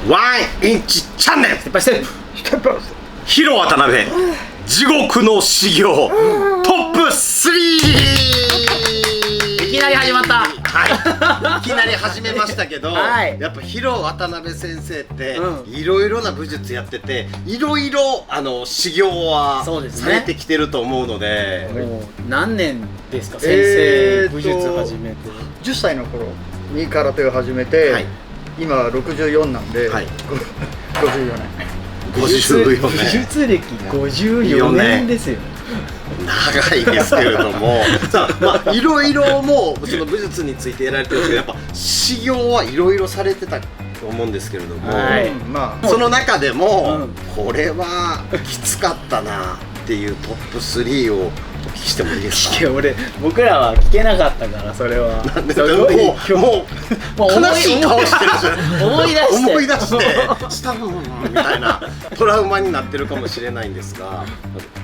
ワンインチチャンネルステップバイステップヒロ渡辺地獄の修行トップ 3 いきなり始まった。はい、いきなり始めましたけど、はい、やっぱヒロ渡辺先生ってうん、いろいろな武術やってていろいろ修行はそうですねされてきてると思うので、もう何年ですか、先生武術始めて。10歳の頃に空手を始めて、はい、今64なんで、はい、54年54武年術歴54年ですよ。長いですけれどもさあ、まあいろいろもうその武術についてやられてるんですけど、やっぱ修行はいろいろされてたと思うんですけれども、はいまあその中でも、うんこれはきつかったなっていうトップ3をお聞きしてもいいですか？僕らは聞けなかったから、それはもう悲しい顔してるじゃん。思い出して思い出してしたのみたいなトラウマになってるかもしれないんですが、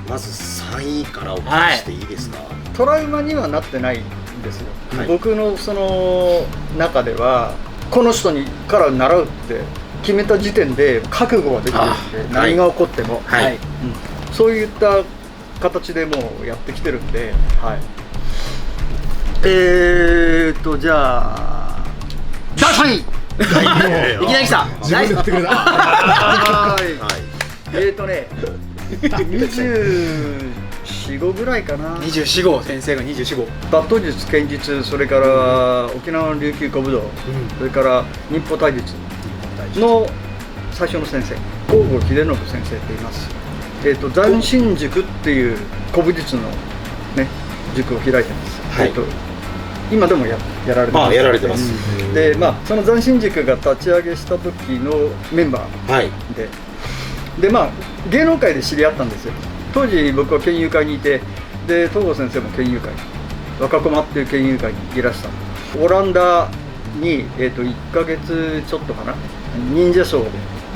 まず3位からお聞きしていいですか？トラウマにはなってないんですよ、はい、僕のその中ではこの人にから習うって決めた時点で覚悟はできてるんで、何が起こっても、はい、そういった形でもうやってきてるんで、はい、じゃあ第3位いきなり来た。自分で振ってくれた。24、5ぐらいかな。24号、先生が24号。抜刀術、剣術、それから沖縄の琉球古武道、それから日本体術の最初の先生、皇后秀信先生と言います。斬新塾っていう古武術のね塾を開いてます。はい、今でもやられてます。やられてます。で、まあその斬新塾が立ち上げした時のメンバーで、でまあ芸能界で知り合ったんですよ。当時僕は県友会にいて、で東郷先生も県友会、若駒っていう県友会にいらした。オランダに1ヶ月ちょっとかな、忍者ショーで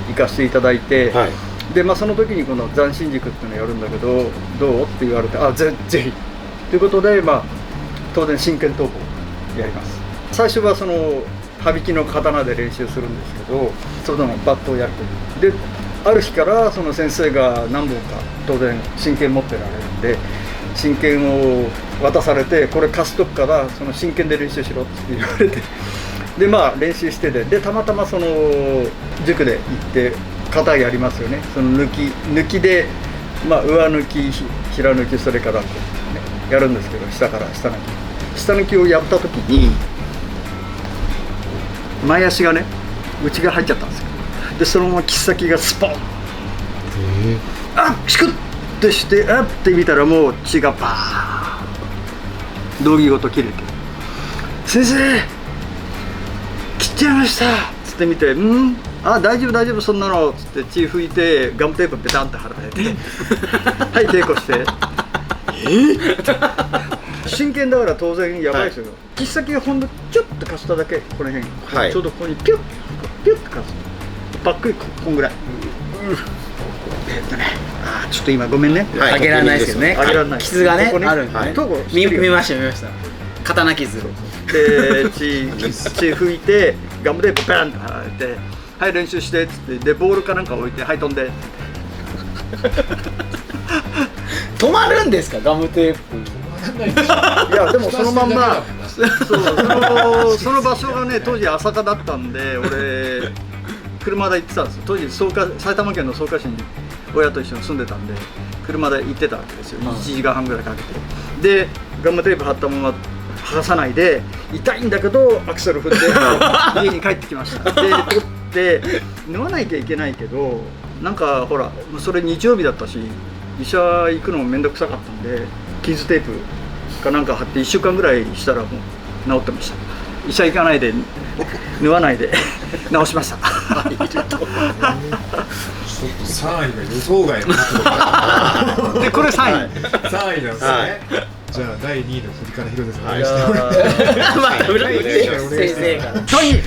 行かせていただいて。はい、でまあ、その時にこの斬新塾っていうのをやるんだけどどうって言われて、ぜひということで、まあ、当然真剣闘法やります。最初はその羽曳の刀で練習するんですけど、そのバットをやるというで、ある日からその先生が何本か当然真剣持ってられるんで、真剣を渡されて、これ貸しとくからその真剣で練習しろって言われて、でまあ練習してて、たまたまその塾で行って型やりますよね。その抜きで、まあ、上抜き、平抜き、それからこう、ね、やるんですけど、下から下抜きをやった時に前足がね内が入っちゃったんですよ。でそのまま切っ先がスポン、シクッてしてって見たらもう血がバーン、道着ごと切れて、先生切っちゃいましたつって見て、大丈夫そんなのつって血拭いてガムテープベタンって貼られてはい稽古して真剣だから当然やばいですよ、切っ先がほんのちょっとかすただけ、この辺、はい、ちょうどここにピュッピュッてかす、ばっくりこんぐらい、ちょっと今ごめんね、あげられないですけどね、傷がねあるんでね、見ました刀傷で血拭いてガムテープバンって貼られて、はい練習してっつって、でボールかなんか置いて、はい飛んで止まるんですか、ガムテープ。いやでもそのまんまその場所がね当時朝霞だったんで、俺車で行ってたんですよ。当時埼玉県の草加市に親と一緒に住んでたんで車で行ってたわけですよ、1時間半ぐらいかけて。でガムテープ貼ったまま剥がさないで、痛いんだけどアクセル振って家に帰ってきました。で取って縫わなきゃいけないけど、なんかほらそれ日曜日だったし医者行くのも面倒くさかったんで、傷テープかなんか貼って1週間ぐらいしたらもう治ってました。医者行かないで縫わないで治しました。ちょっと3位が予想外のでこれ3位3位なんですね。じゃあ第2位の振りから広瀬さんお願いしてもらまた裏切って先生が第2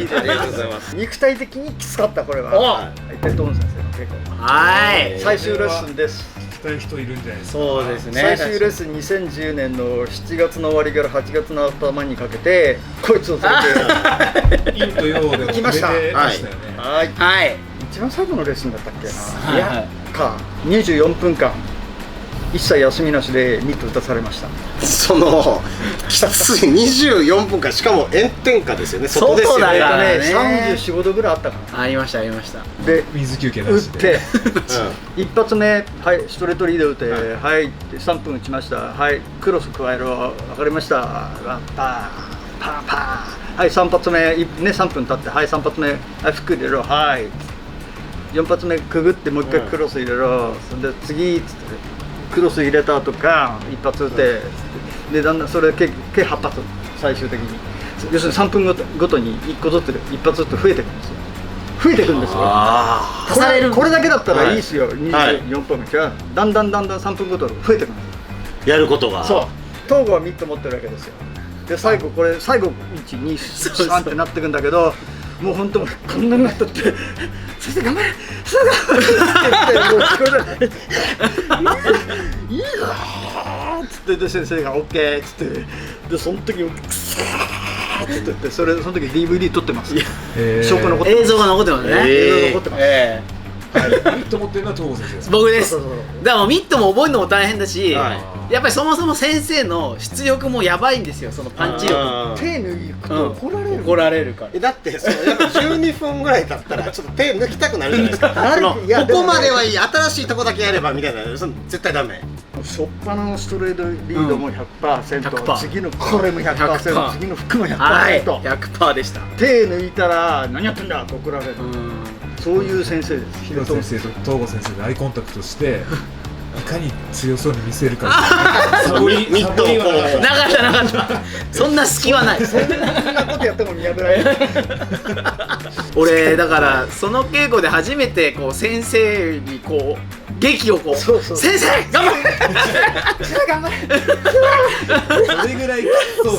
位ありがとうございます。肉体的にきつかった。これは一体トーン先生の稽古、はい、最終レッスンです。たい人いるんじゃないですか。そうですね。最終レッスン2010年の7月の終わりから8月の頭にかけてこいつを連れて陰と陽でも行きました。触れてましたよね。はいはい。一番最後のレッスンだったっけな、はいはい24分間一切休みなしでミット打たされました。そのきつい24分間、しかも炎天下ですよね。外ですよ外だね。からね34、5度ぐらいあったかな。ありましたありました。で水休憩打っなしで。て一発目、はい、ストレートリード打って、はい、3分打ちました。はい、クロス加えろ、分かりました。パーパーパー、はい、3発目、ね、3分経って、はい、3発目、はい、フック入れろ、はい、4発目くぐってもう一回クロス入れろ、で次っつってクロス入れた後か一発打って、でだんだんそれ計8発最終的に、要するに3分ごとに1個ずつ1発ずつ増えていくんですよ。増えていくんですよ。足される。これだけだったらいいですよ、はい24分じゃだんだん3分ごとに増えていくんですよ。やることが。そう、東郷はミット持ってるわけですよ。で最後1、2、3ってなってくんだけど、もう本当こんなになったって「先生頑張れ先生頑張れ!」って言ってもう聞こえない「いいよ!」っつってで先生が「OK」っつってでその時「クソー!」って言ってその時 DVD 撮ってます。証拠残ってます。映像が残ってますね。映像残ってます。ミット持ってるのは東郷先生ですか。僕です。そうそうそうだからもうミットも覚えるのも大変だし、はやっぱりそもそも先生の出力もやばいんですよ、そのパンチ力。手抜くと怒られる。怒られるから。だってそのやっぱ12分ぐらい経ったらちょっと手抜きたくなるじゃないですか。なるそのいやここまではいい、新しいとこだけやればみたいな、その絶対ダメ。初っ端のストレートリードも 100%、100%次のこれも 100%、次の服も 100%、はい、100% でした。手抜いたら何やってんだと怒られる、そういう先生です。広瀬先生と東郷先生でアイコンタクトしていかに強そうに見せるか。ミットをこうなかったそんな隙はない。そんなことやっても見破られる。俺だからその稽古で初めてこう先生にこう劇をこうそうそう先生頑張れ先生頑張れそれぐらいそう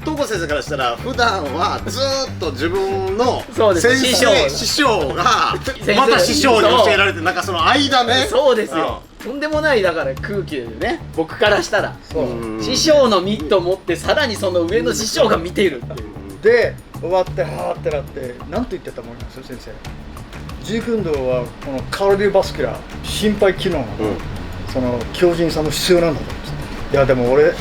東郷先生からしたら普段はずーっと自分のそうです先生師匠がまた師匠に教えられて、なんかその間ね。そうですよ。とんでもないだから空気でね、僕からしたらそう師匠のミットを持ってさらにその上の師匠が見ているっていう。で終わってはーってなって何と言ってたと思います先生。ジーク運動はこのカーディオバスキュラー心肺機能の、その強靭さも必要なんだと。いやでも俺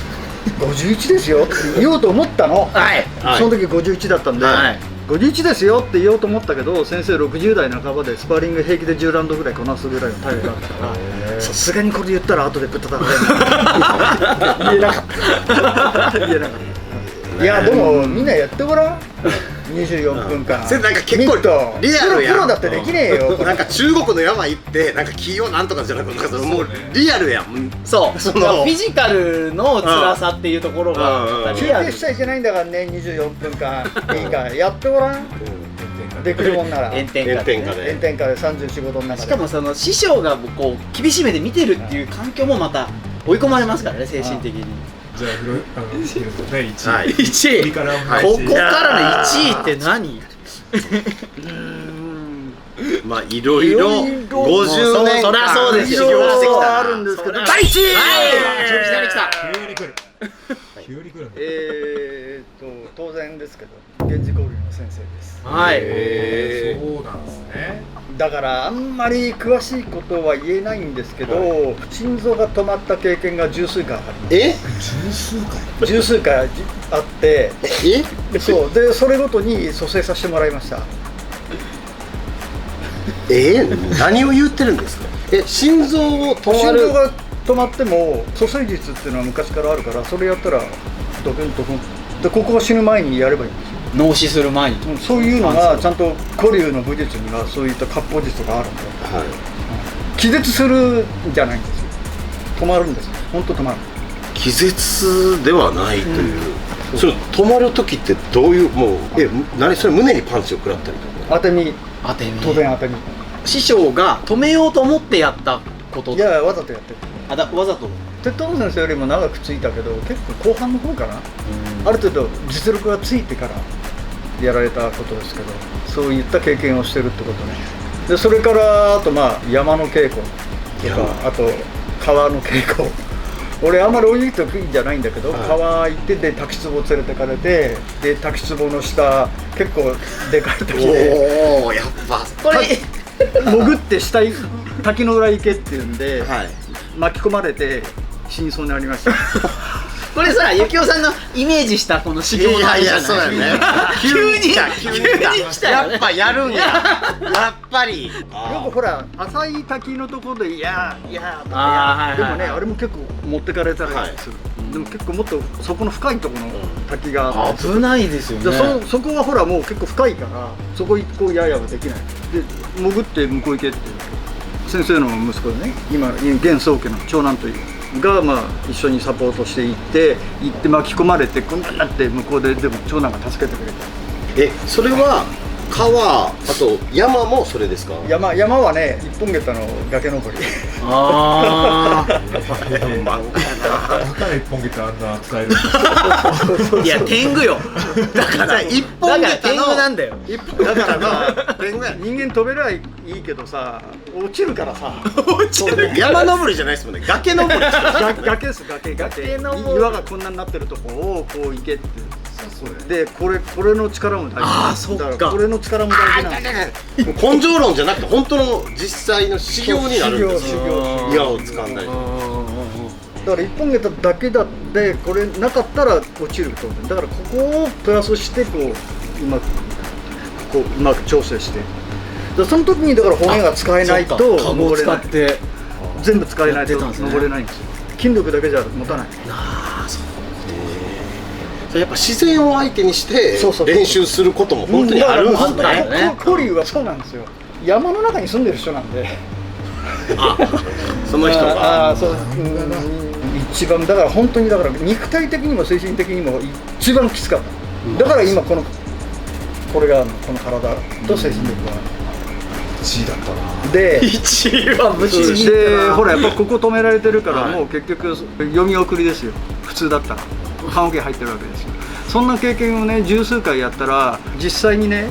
51ですよって言おうと思ったの。はいその時51だったんで、はい51ですよって言おうと思ったけど、先生60代半ばでスパーリング平気で10ラウンドぐらいこなすぐらいの体力があったからさすがにこれ言ったら後でぶったたかれる。言えなかった言えなかった。いやでもみんなやってごらん。24分間。それなんか結構リアルやん。プロだってできねえよ。なんか中国の山行ってなんか気をなんとかじゃなくて、なんかもうリアルやん。そうそのフィジカルの辛さっていうところが中継しちゃいけないんだからね。24分間いいからやってごらん。できるもんなら炎天下でね炎炎天下で34、5度の中で。しかもその師匠がこう厳しめで見てるっていう環境もまた追い込まれますからね、精神的に。じゃあ広瀬第1位。はい1位ここからここからの1位って何？まあいろいろ50年間そりゃそうですよ。修行してきたあるんですけど。第1位。はい。来た。急に来る。急に来る。当然ですけど源氏交流の先生です。はい。そうなんですね。だからあんまり詳しいことは言えないんですけど、心臓が止まった経験が十数回あります。十数回あって、そうでそれごとに蘇生させてもらいました。何を言ってるんですか。心臓を止まる。心臓が止まっても蘇生術っていうのは昔からあるから、それやったらドキュンとでここが死ぬ前にやればいいんですよ。脳死する前に。そういうのがちゃんと古流の武術にはそういった割烹術があるんで、気絶するんじゃないんですよ。止まるんですよ。本当止まる。気絶ではないという。それ止まる時ってどういう、もう何それ、胸にパンチを食らったりとか。当て身。当然当て身。師匠が止めようと思ってやったこと。いやわざとやってる。わざと。鉄道先生よりも長くついたけど、結構後半の方かな。ある程度実力がついてからやられたことですけど、そういった経験をしてるってことね。でそれからあと山の稽古、とか、あと川の稽古。俺あんまり泳ぎ得意じゃないんだけど、川行ってで滝壺連れてかれて、で滝壺の下結構でかい滝でおお、やっぱこれ潜って下滝の裏行けっていうんで、はい。巻き込まれて死にそうになりました。これさ、ゆきおさんのイメージしたこの修行のあれじゃない。そうやね。急に来たよねやっぱやるんや。やっぱり。よくほら浅い滝のところでいやーいやーとあーか、でもねはいはいはいあれも結構持ってかれたりする、でも結構もっとそこの深いところの滝があって、危ないですよね。でそこはほらもう結構深いからそここうややはできないで潜って向こう行けって先生の息子でね今現宗家の長男というが、まあ、一緒にサポートして行って巻き込まれてこんなになって向こうででも長男が助けてくれた。それは川、あと山もそれですか？山はね一本桁の崖登り。あ漫画やな。だから一本桁あんな使えるんですあ。いや天狗よ。だから一本だから天桁の狗なんだよ。だからな天狗や人間飛べりゃいいけどさ落ちるからさ山登りじゃないですもんね。崖登りですからね。崖です崖登り岩がこんなになってるとこをこう行けってそうやでこれの力も大事。あーそっかだらこれの力も大事なんですよ。根性論じゃなくて本当の実際の修行になるんですよ。修行岩を掴んだり。だから一本桁だけだってこれなかったら落ちると思う。だからここをプラスしてこううまく調整してでその時にだから骨が使えないとカゴを登れない。使って全部使えないとやってたんですね登れないんですよ。筋力だけじゃ持たない。やっぱ自然を相手にしてそうそう練習することも本当にあるんです本当にあるね。ねコリーはそうなんですよ。山の中に住んでる人なんで。その人が。そう一番だから本当にだから肉体的にも精神的にも一番きつかった。だから今これがこの体と精神力が1位だったな。で1位は無事にでほらやっぱここ止められてるから、はいもう結局読み送りですよ。普通だったら棺桶入ってるわけですよ。そんな経験をね十数回やったら実際にね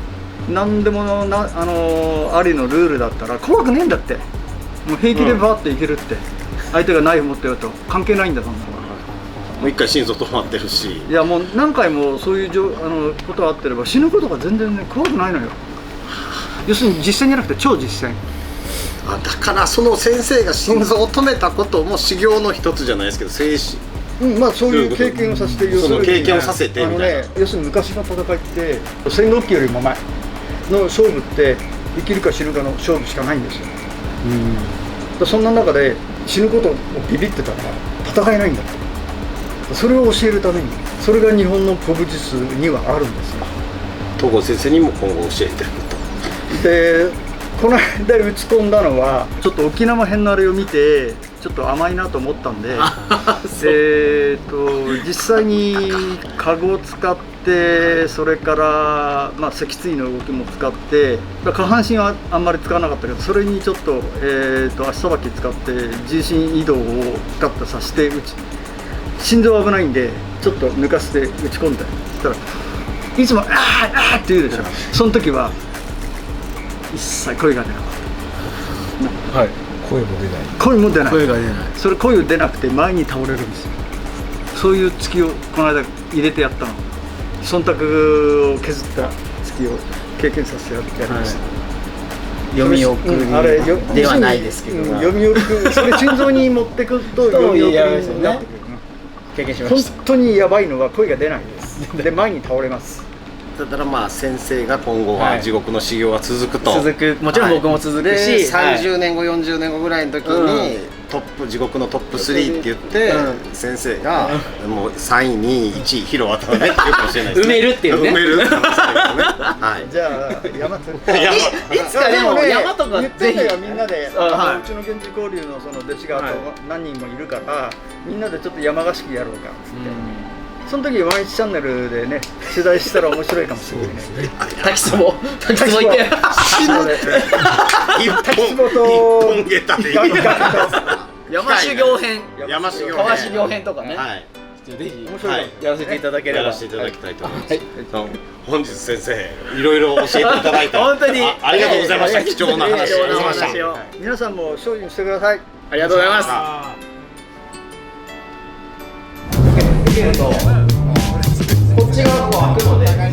何でもありのルールだったら怖くねえんだって。もう平気でバーッといけるって、相手がナイフ持ってると関係ないんだそんなの。もう一回心臓止まってるし。いやもう何回もそういうことがあってれば死ぬことが全然ね怖くないのよ。要するに実践じゃなくて超実践。だからその先生が心臓を止めたことも修行の一つじゃないですけど精神。まあそういう経験をさせて要するにその経験をさせてみたいな要するに昔の戦いって戦国期よりも前の勝負って生きるか死ぬかの勝負しかないんですよ。そんな中で死ぬことをビビってたら戦えないんだって。それを教えるためにそれが日本の古武術にはあるんですよ。東郷先生にも今後教えてると。でこの間打ち込んだのはちょっと沖縄編のあれを見てちょっと甘いなと思ったんで実際にカゴを使ってそれから、脊椎の動きも使って下半身はあんまり使わなかったけどそれにちょっと、足さばき使って重心移動を使ってさせて心臓は危ないんでちょっと抜かせて打ち込んでそしたらいつも「あーあー」って言うでしょ。その時は一切声が出なかった。はい。声も出ない。声も出ない。声が出ない。それ声出なくて前に倒れるんですよ。そういう月をこの間入れてやったの。忖度を削った月を経験させてやりました。読み送りあれではないですけど、読み送りそれ心臓に持ってくと読み送りになってくるな。経験しま本した。当にやばいのは声が出ないです。で前に倒れます。だから先生が今後は地獄の修行が続くと。続く、もちろん僕も続くし、で30年後40年後ぐらいの時に地獄のトップ3って言って先生がもう3位2位1位広渡るねって言うかもしれないですね。埋めるっていうね。埋めるって話ですね。はい。じゃあ山津いつかでも山とか言ってんだよぜひみんなではうちの源氏交流のその弟子が何人もいるからみんなでちょっと山合宿やろうかっつって。その時毎日チャンネルでね取材したら面白いかもしれないね。滝壺行って一壺と本下駄で山修行編、山修行編川修行編とかね、はいぜひ面白いはいやらせていただければやらせていただきたいと思います。はい本日先生いろいろ教えていただいて本当にありがとうございました。貴重な話貴重なおありがとうございました。話を皆さんも精進してください。ありがとうございます。こっち側こう開くので